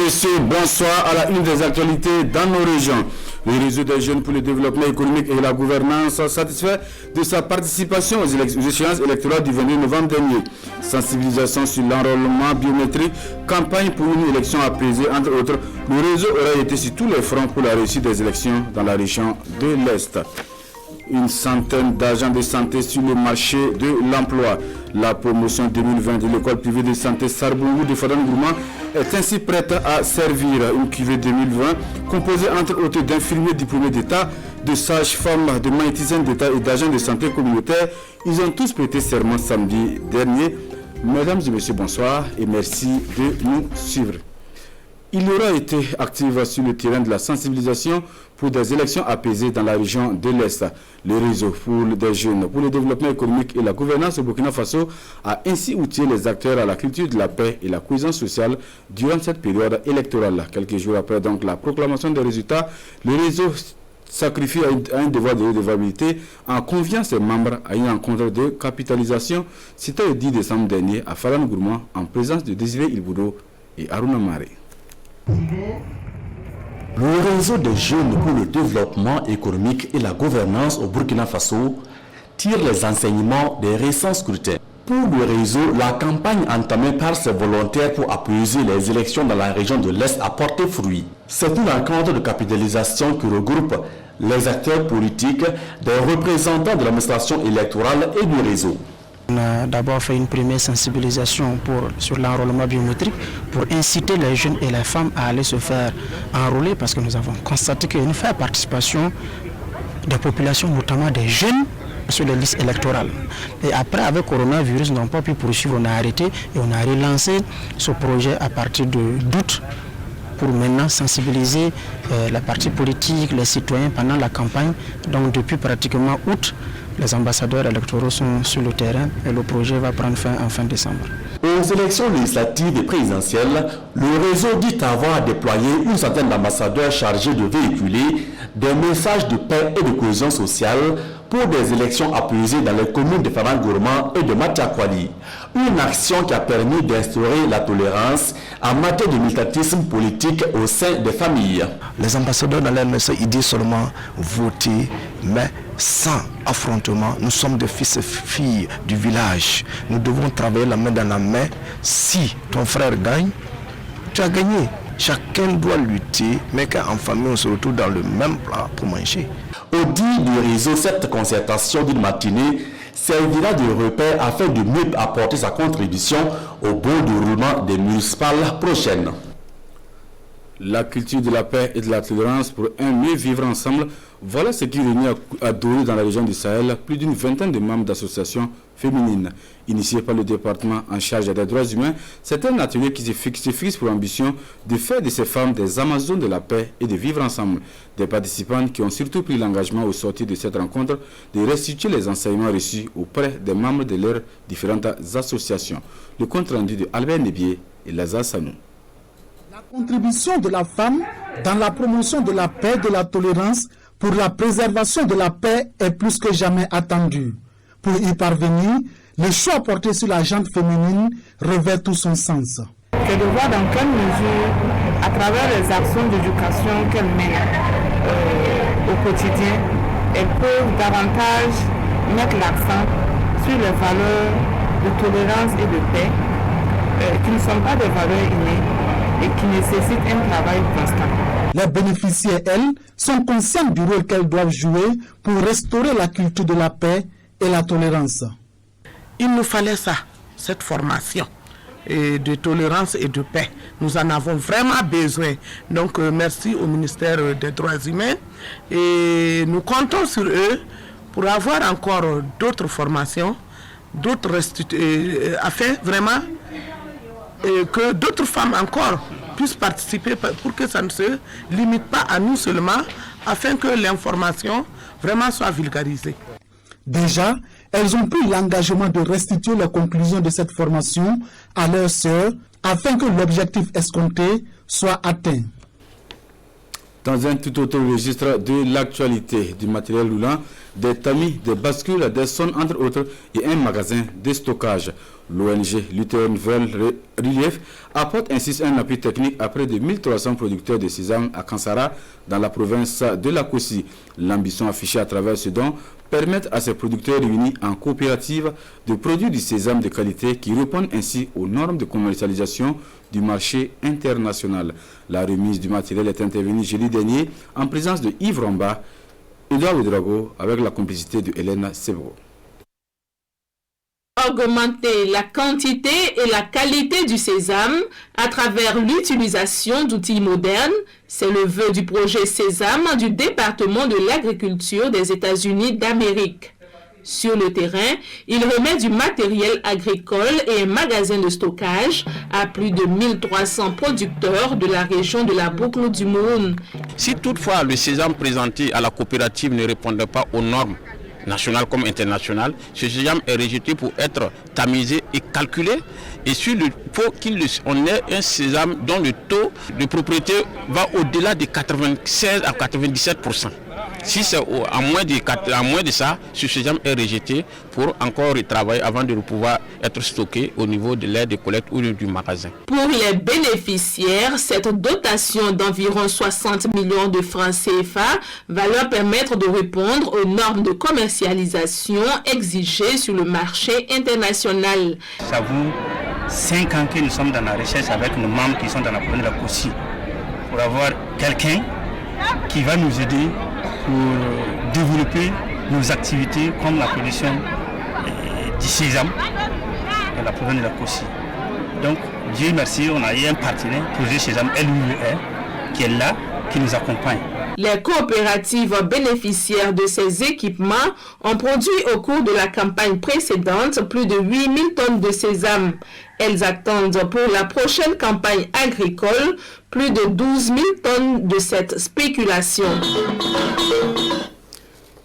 messieurs, bonsoir à la une des actualités dans nos régions. Le réseau des jeunes pour le développement économique et la gouvernance satisfait de sa participation aux échéances électorales du 22 novembre dernier. Sensibilisation sur l'enrôlement biométrique, campagne pour une élection apaisée, entre autres. Le réseau aura été sur tous les fronts pour la réussite des élections dans la région de l'Est. Une centaine d'agents de santé sur le marché de l'emploi. La promotion 2020 de l'école privée de santé Sarbungou de Fadane Gourmand est ainsi prête à servir. Une cuvée 2020 composée entre autres d'infirmiers diplômés d'État, de sages-femmes, de magnéticiens d'État et d'agents de santé communautaire. Ils ont tous prêté serment samedi dernier. Mesdames et messieurs, bonsoir et merci de nous suivre. Il aura été actif sur le terrain de la sensibilisation pour des élections apaisées dans la région de l'Est. Le réseau pour des jeunes pour le développement économique et la gouvernance au Burkina Faso a ainsi outillé les acteurs à la culture de la paix et la cohésion sociale durant cette période électorale. Quelques jours après donc la proclamation des résultats, le réseau sacrifie à un devoir de redevabilité en conviant ses membres à une rencontre de capitalisation. C'était le 10 décembre dernier à Fadane Gourmand en présence de Désiré Ilboudo et Aruna Mare. Le réseau des jeunes pour le développement économique et la gouvernance au Burkina Faso tire les enseignements des récents scrutins. Pour le réseau, la campagne entamée par ses volontaires pour apaiser les élections dans la région de l'Est a porté fruit. C'est une rencontre de capitalisation qui regroupe les acteurs politiques, des représentants de l'administration électorale et du réseau. On a d'abord fait une première sensibilisation sur l'enrôlement biométrique pour inciter les jeunes et les femmes à aller se faire enrôler parce que nous avons constaté qu'il y a une faible participation des populations, notamment des jeunes, sur les listes électorales. Et après, avec le coronavirus, nous n'avons pas pu poursuivre, on a arrêté et on a relancé ce projet à partir d'août pour maintenant sensibiliser la partie politique, les citoyens pendant la campagne. Donc depuis pratiquement août, les ambassadeurs électoraux sont sur le terrain et le projet va prendre fin en fin décembre. Aux élections législatives et présidentielles, le réseau dit avoir déployé une centaine d'ambassadeurs chargés de véhiculer des messages de paix et de cohésion sociale pour des élections apaisées dans les communes de Fadane Gourmand et de Matiakwali. Une action qui a permis d'instaurer la tolérance en matière de militantisme politique au sein des familles. Les ambassadeurs dans leur message, ils disent seulement voter, mais sans affrontement. Nous sommes des fils et filles du village. Nous devons travailler la main dans la main. Si ton frère gagne, tu as gagné. Chacun doit lutter, mais qu'en famille, on se retrouve dans le même plat pour manger. Au dit du réseau, cette concertation d'une matinée servira de repère afin de mieux apporter sa contribution au bon déroulement des municipales prochaines. La culture de la paix et de la tolérance pour un mieux vivre ensemble, voilà ce qui réunit à Dori dans la région du Sahel plus d'une vingtaine de membres d'associations féminines. Initié par le département en charge des droits humains, c'est un atelier qui se fixe pour ambition de faire de ces femmes des Amazones de la paix et de vivre ensemble. Des participants qui ont surtout pris l'engagement au sortir de cette rencontre de restituer les enseignements reçus auprès des membres de leurs différentes associations. Le compte rendu de Albert Nebier et Lazare Sanou. La contribution de la femme dans la promotion de la paix et de la tolérance pour la préservation de la paix est plus que jamais attendue. Pour y parvenir, le choix porté sur la gente féminine revêt tout son sens. C'est de voir dans quelle mesure, à travers les actions d'éducation qu'elles mènent au quotidien, elles peuvent davantage mettre l'accent sur les valeurs de tolérance et de paix, qui ne sont pas des valeurs innées et qui nécessitent un travail constant. Les bénéficiaires, elles, sont conscientes du rôle qu'elles doivent jouer pour restaurer la culture de la paix et la tolérance. Il nous fallait ça, cette formation de tolérance et de paix. Nous en avons vraiment besoin. Donc merci au ministère des Droits humains et nous comptons sur eux pour avoir encore d'autres formations, afin vraiment que d'autres femmes encore puissent participer pour que ça ne se limite pas à nous seulement, afin que l'information vraiment soit vulgarisée. Déjà, elles ont pris l'engagement de restituer les conclusions de cette formation à leurs sœurs afin que l'objectif escompté soit atteint. Dans un tout autre registre de l'actualité, du matériel roulant, des tamis, des bascules, des sondes entre autres et un magasin de stockage. L'ONG Lutheran World Relief apporte ainsi un appui technique à près de 1300 producteurs de sésame à Kansara dans la province de la Kossi. L'ambition affichée à travers ce don permet à ces producteurs réunis en coopérative de produire du sésame de qualité qui répondent ainsi aux normes de commercialisation du marché international. La remise du matériel est intervenue jeudi dernier en présence de Yves Romba, Edouard Ouedraogo avec la complicité de Hélène Sebo. Augmenter la quantité et la qualité du sésame à travers l'utilisation d'outils modernes, c'est le vœu du projet Sésame du département de l'agriculture des États-Unis d'Amérique. Sur le terrain, il remet du matériel agricole et un magasin de stockage à plus de 1300 producteurs de la région de la boucle du Moun. Si toutefois le sésame présenté à la coopérative ne répondait pas aux normes national comme international, ce sésame est rejeté pour être tamisé et calculé. Et sur le faut qu'on ait un sésame dont le taux de propriété va au-delà de 96 à 97%. Si c'est à moins de ça, ce sésame est rejeté pour encore retravailler avant de pouvoir être stocké au niveau de l'aire de collecte ou du magasin. Pour les bénéficiaires, cette dotation d'environ 60 millions de francs CFA va leur permettre de répondre aux normes de commercialisation exigées sur le marché international. Ça vaut 5 ans que nous sommes dans la recherche avec nos membres qui sont dans la province de la Kossi pour avoir quelqu'un qui va nous aider pour développer nos activités comme la production du sésame dans la province de la Kossi. Donc, Dieu merci, on a eu un partenaire, projet Sésame LUE, qui est là, qui nous accompagne. Les coopératives bénéficiaires de ces équipements ont produit au cours de la campagne précédente plus de 8000 tonnes de sésame. Elles attendent pour la prochaine campagne agricole plus de 12 000 tonnes de cette spéculation.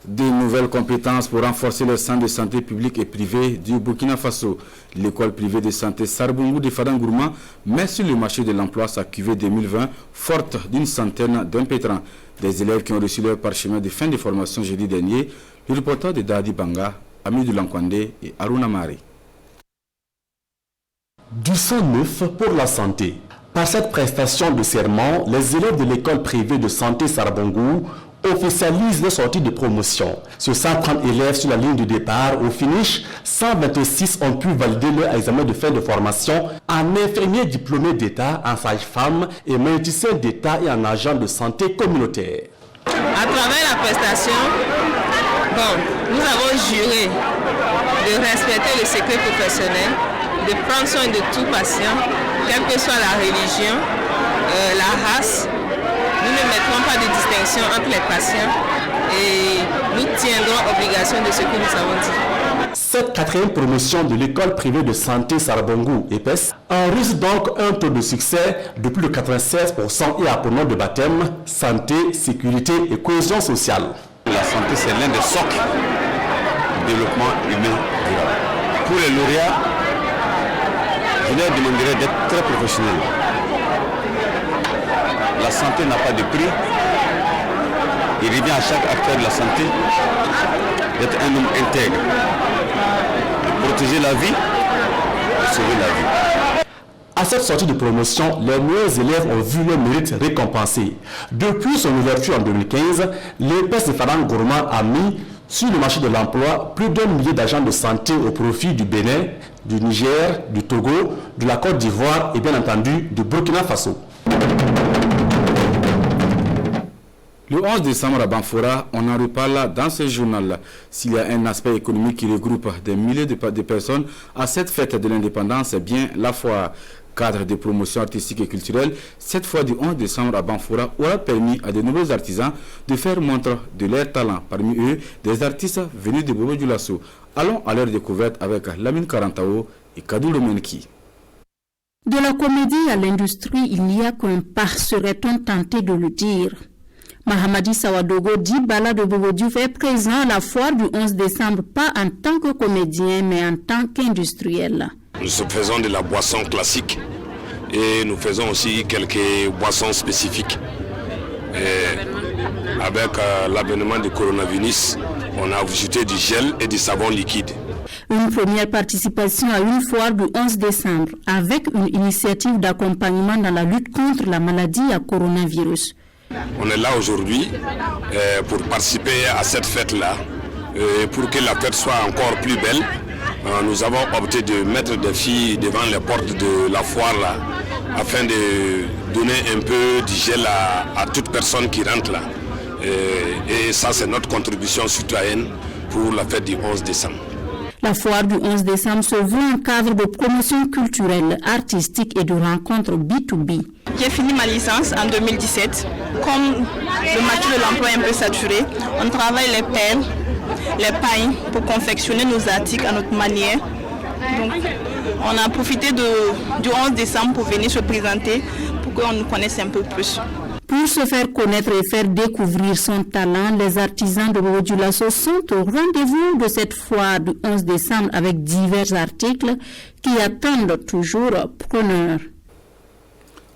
Des nouvelles compétences pour renforcer le centre de santé publique et privé du Burkina Faso. L'école privée de santé Sarbungu de Fadangourma met sur le marché de l'emploi sa cuvée 2020 forte d'une centaine d'impétrants. Des élèves qui ont reçu leur parchemin de fin de formation jeudi dernier. Le reporter de Dadi Banga, Amidou Lankwande et Aruna Mari. Du sang neuf pour la santé. Par cette prestation de serment, les élèves de l'école privée de santé Sarbungu officialisent leur sortie de promotion. Sur 130 élèves sur la ligne de départ, au finish, 126 ont pu valider leur examen de fin de formation en infirmier diplômé d'État, en sage-femme et médecin d'État et en agent de santé communautaire. À travers la prestation, nous avons juré de respecter le secret professionnel, de prendre soin de tout patient, quelle que soit la religion, la race. Nous ne mettrons pas de distinction entre les patients et nous tiendrons obligation de ce que nous avons dit. Cette quatrième promotion de l'école privée de santé Sarbungu EPES enregistre donc un taux de succès de plus de 96% et a pour nom de baptême santé, sécurité et cohésion sociale. La santé, c'est l'un des socles du développement humain durable. Pour les lauréats, je leur demanderai d'être très professionnels. La santé n'a pas de prix. Il revient à chaque acteur de la santé d'être un homme intègre, de protéger la vie, de sauver la vie. À cette sortie de promotion, les meilleurs élèves ont vu leur mérite récompensé. Depuis son ouverture en 2015, l'EPES de Fadangourma a mis sur le marché de l'emploi plus d'1 millier d'agents de santé au profit du Bénin, du Niger, du Togo, de la Côte d'Ivoire et bien entendu du Burkina Faso. Le 11 décembre à Banfora, on en reparle dans ce journal. S'il y a un aspect économique qui regroupe des milliers de personnes à cette fête de l'indépendance, c'est bien la foire. Cadre de promotion artistique et culturelle, cette fois du 11 décembre à Banfora aura permis à de nombreux artisans de faire montre de leur talent. Parmi eux, des artistes venus de Bobo Dioulasso. Allons à leur découverte avec Lamine Karantao et Kadou Lomenki. De la comédie à l'industrie, il n'y a qu'un pas, serait-on tenté de le dire. Mahamadi Sawadogo Dibala de Bobo Diouf est présent à la foire du 11 décembre, pas en tant que comédien, mais en tant qu'industriel. Nous faisons de la boisson classique et nous faisons aussi quelques boissons spécifiques. Et avec l'avènement du coronavirus, on a ajouté du gel et du savon liquide. Une première participation à une foire du 11 décembre avec une initiative d'accompagnement dans la lutte contre la maladie à coronavirus. On est là aujourd'hui pour participer à cette fête-là. Pour que la fête soit encore plus belle, nous avons opté de mettre des filles devant les portes de la foire là, afin de donner un peu de gel à toute personne qui rentre là. Et ça, c'est notre contribution citoyenne pour la fête du 11 décembre. La foire du 11 décembre se veut un cadre de promotion culturelle, artistique et de rencontres B2B. J'ai fini ma licence en 2017. Comme le marché de l'emploi est un peu saturé, on travaille les perles, les pailles pour confectionner nos articles à notre manière. Donc, on a profité du 11 décembre pour venir se présenter, pour qu'on nous connaisse un peu plus. Pour se faire connaître et faire découvrir son talent, les artisans de Bobo Dioulasso sont au rendez-vous de cette foire du 11 décembre avec divers articles qui attendent toujours preneurs.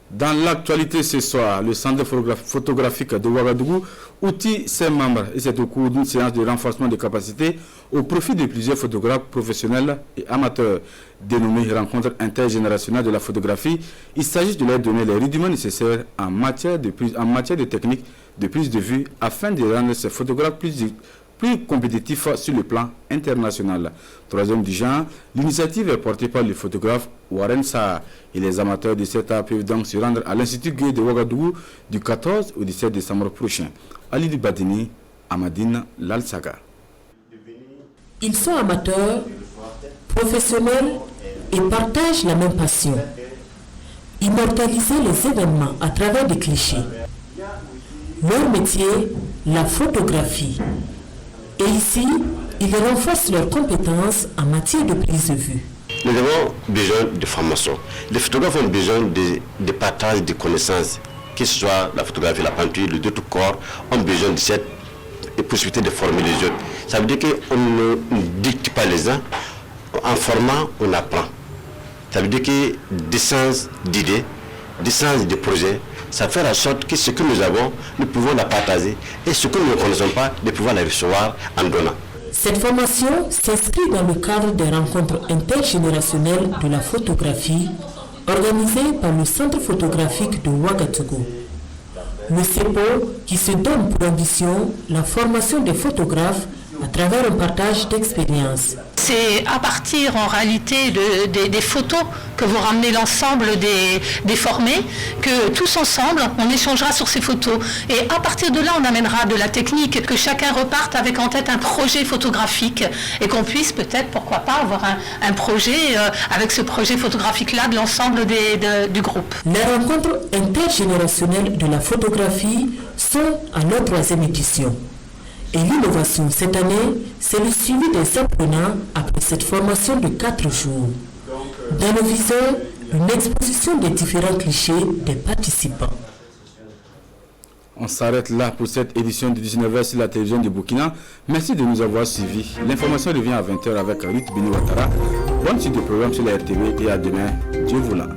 Dans l'actualité ce soir, le centre photographique de Ouagadougou outille ses membres et c'est au cours d'une séance de renforcement des capacités au profit de plusieurs photographes professionnels et amateurs. Dénommée rencontre intergénérationnelle de la photographie, il s'agit de leur donner les rudiments nécessaires en matière de technique de prise de vue afin de rendre ces photographes plus compétitifs sur le plan international. Troisième du genre, l'initiative est portée par le photographe Warren Sarr et les amateurs de cet art peuvent donc se rendre à l'Institut Gué de Ouagadougou du 14 au 17 décembre prochain. Ali Badini, Amadine Lalsaga. Ils sont amateurs, professionnels et partagent la même passion. Immortaliser les événements à travers des clichés. Leur métier, la photographie. Et ici, ils renforcent leurs compétences en matière de prise de vue. Nous avons besoin de formation. Les photographes ont besoin de partage de connaissances, que ce soit la photographie, la peinture, le deux tout corps, ont besoin de cette possibilité de former les autres. Ça veut dire qu'on ne dicte pas les uns, en formant, on apprend. Ça veut dire que des sens d'idées, des sens de projets, ça fait en sorte que ce que nous avons, nous pouvons la partager et ce que nous ne connaissons pas, de pouvoir la recevoir en donnant. Cette formation s'inscrit dans le cadre des rencontres intergénérationnelles de la photographie organisées par le Centre photographique de Ouagadougou. Le CEPO qui se donne pour ambition la formation des photographes à travers un partage d'expériences. C'est à partir en réalité des photos que vous ramenez l'ensemble des formés, que tous ensemble on échangera sur ces photos. Et à partir de là on amènera de la technique, que chacun reparte avec en tête un projet photographique et qu'on puisse peut-être, pourquoi pas, avoir un projet avec ce projet photographique-là de l'ensemble du groupe. Les rencontres intergénérationnelles de la photographie sont à leur 3e édition. Et l'innovation cette année, c'est le suivi des apprenants après cette formation de 4 jours. Dans le viseur, une exposition des différents clichés des participants. On s'arrête là pour cette édition du 19h sur la télévision du Burkina. Merci de nous avoir suivis. L'information revient à 20h avec Ruth Bini Ouattara. Bonne suite de programme sur la RTV et à demain. Dieu voulant.